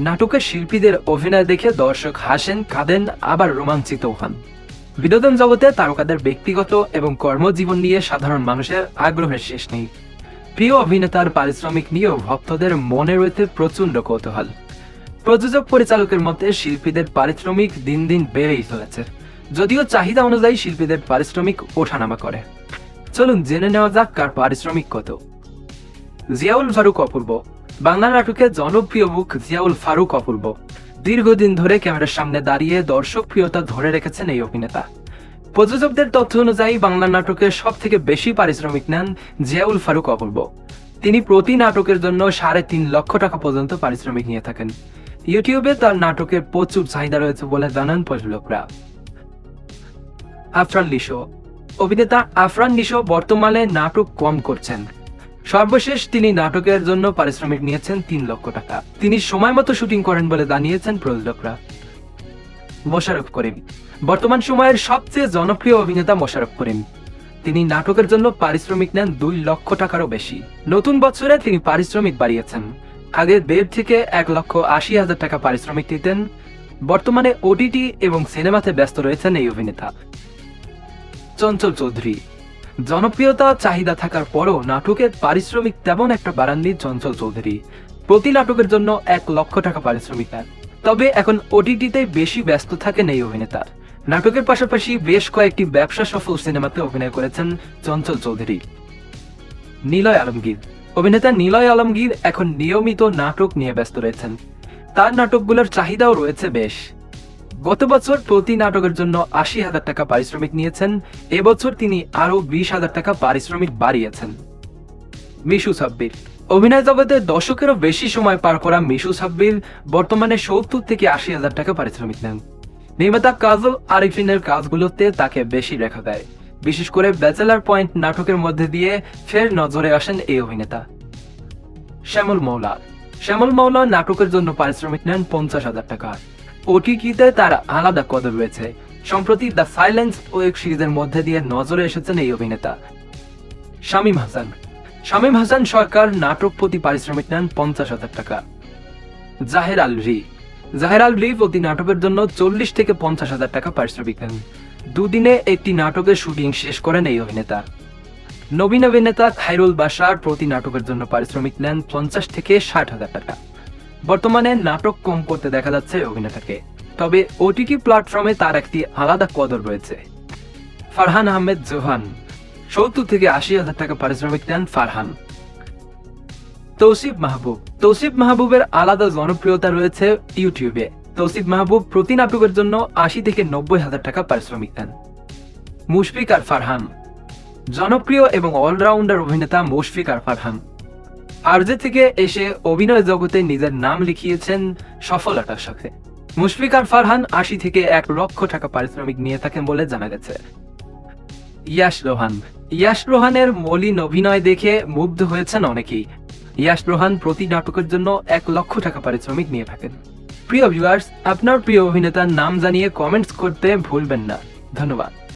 নাটকের শিল্পীদের অভিনয় দেখে দর্শক হাসেন, কাঁদেন, আবার রোমাঞ্চিত হন। বিনোদন জগতে তারকাদের ব্যক্তিগত এবং কর্মজীবন নিয়ে সাধারণ মানুষের আগ্রহের শেষ নেই। প্রিয় অভিনেতার পারিশ্রমিক নিয়েও ভক্তদের মনে রয়েছে প্রচন্ড কৌতূহল। প্রযোজক পরিচালকের মতে শিল্পীদের পারিশ্রমিক দিন দিন বেড়েই চলেছে, যদিও চাহিদা অনুযায়ী শিল্পীদের পারিশ্রমিক ওঠানামা করে। চলুন জেনে নেওয়া যাক কার পারিশ্রমিক কত। জিয়াউল ফারুক অপূর্ব। বাংলা নাটকের জনপ্রিয় মুখ জিয়াউল ফারুক অপূর্ব দীর্ঘদিন ধরে ক্যামেরার সামনে দাঁড়িয়ে দর্শক প্রিয়তা ধরে রেখেছেন এই অভিনেতা। প্রযোজকদের তথ্য অনুযায়ী বাংলা নাটকের সব থেকে বেশি পারিশ্রমিক নেন জিয়াউল ফারুক অপূর্ব। তিনি প্রতি নাটকের জন্য 3.5 লক্ষ টাকা পর্যন্ত পারিশ্রমিক নিয়ে থাকেন। ইউটিউবে তার নাটকের প্রচুর চাহিদা রয়েছে বলে জানান পরিচালকরা। আফরান নিশো। অভিনেতা আফরান নিশো বর্তমানে নাটক কম করছেন। সর্বশেষ তিনি নাটকের জন্য পারিশ্রমিক নিয়েছেন 3 লক্ষ টাকা। তিনি সময় মতো শুটিং করেন বলে জানিয়েছেন প্রযোজকরা। মোশাররফ করিম। বর্তমান সময়ের সবচেয়ে জনপ্রিয় অভিনেতা মোশাররফ করিম। তিনি নাটকের জন্য পারিশ্রমিক নেন 2 লক্ষ টাকারও বেশি। নতুন বছরে তিনি পারিশ্রমিক বাড়িয়েছেন। আগে 1.5 থেকে 1,80,000 টাকা পারিশ্রমিক দিতেন। বর্তমানে ওটিটি এবং সিনেমাতে ব্যস্ত রয়েছেন এই অভিনেতা। চঞ্চল চৌধুরী। জনপ্রিয়তা চাহিদা থাকার পরও নাটকের পারিশ্রমিক তেমন একটা বাড়াননি চঞ্চল চৌধুরী। প্রতি নাটকের জন্য 1 লক্ষ টাকা পারিশ্রমিক নেন। তবে এখন ওটিটিতে বেশি ব্যস্ত থাকেন এই অভিনেতা। নাটকের পাশাপাশি বেশ কয়েকটি ব্যবসা সফল সিনেমাতে অভিনয় করেছেন চঞ্চল চৌধুরী। নিলয় আলমগীর। অভিনেতা নিলয় আলমগীর এখন নিয়মিত নাটক নিয়ে ব্যস্ত রয়েছেন। তার নাটকগুলোর চাহিদাও রয়েছে বেশ। গত বছর প্রতি নাটকের জন্য 80,000 টাকা পারিশ্রমিক নিয়েছেন। এবছর তিনি আরো 20,000 টাকা পারিশ্রমিক বাড়িয়েছেন। মিশু সাব্বির। অভিনয় জগতে দশকেরও বেশি সময় পার করা মিশু সাব্বির বর্তমানে 70 থেকে 80,000 টাকা পারিশ্রমিক নেন। নির্মাতা কাজল আরিফিনের কাজগুলোতে তাকে বেশি দেখা দেয়। বিশেষ করে ব্যাচেলার পয়েন্ট নাটকের মধ্যে দিয়ে ফের নজরে আসেন এই অভিনেতা। শ্যামল মৌলা। শ্যামল মৌলা নাটকের জন্য পারিশ্রমিক নেন 50,000 টাকা। ওটিটিতে তার আলাদা কদর রয়েছে। সম্প্রতি দ্য সাইলেন্স ওয়েব সিরিজের মধ্যে দিয়ে নজরে এসেছেন এই অভিনেতা। শামীম হাসান। শামীম হাসান সরকার নাটক প্রতি পারিশ্রমিক নেন 50,000 টাকা। জাহের আল রি। জাহের আল রি প্রতি নাটকের জন্য 40 থেকে 50,000 টাকা পারিশ্রমিক নেন। দুদিনে একটি নাটকের শুটিং শেষ করেন এই অভিনেতা। নবীন অভিনেতা খায়রুল বাশার প্রতি নাটকের জন্য পারিশ্রমিক নেন 50 থেকে 60,000 টাকা। বর্তমানে নাটক কম করতে দেখা যাচ্ছে অভিনেতাকে, তবে ওটিটি প্ল্যাটফর্মে তার একটি আলাদা কদর রয়েছে। ফারহান আহমেদ জোহান। 70 থেকে 80,000 টাকা পারিশ্রমিক নেন ফারহান। তৌসিফ মাহবুব। তৌসিফ মাহবুবের আলাদা জনপ্রিয়তা রয়েছে ইউটিউবে। তৌসিফ মাহবুব প্রতি নাটকের জন্য 80 থেকে 90,000 টাকা পারিশ্রমিক দেন। মুশফিক আর ফারহান। জনপ্রিয় এবং অলরাউন্ডার অভিনেতা মুশফিক আর ফারহান আরজে থেকে এসে অভিনয় জগতে নিজের নাম লিখিয়েছেন সফলতার সাথে। মুশফিক আর ফারহান 80 থেকে 1 লক্ষ টাকা পারিশ্রমিক নিয়ে থাকেন বলে জানা গেছে। ইয়াশ রোহান। ইয়াশ রোহানের মলিন অভিনয় দেখে মুগ্ধ হয়েছেন অনেকেই। ইয়াশ রোহান প্রতি নাটকের জন্য 1 লক্ষ টাকা পারিশ্রমিক নিয়ে থাকেন। প্রিয় ভিউয়ার্স, আপনার প্রিয় অভিনেতার নাম জানিয়ে কমেন্টস করতে ভুলবেন না। ধন্যবাদ।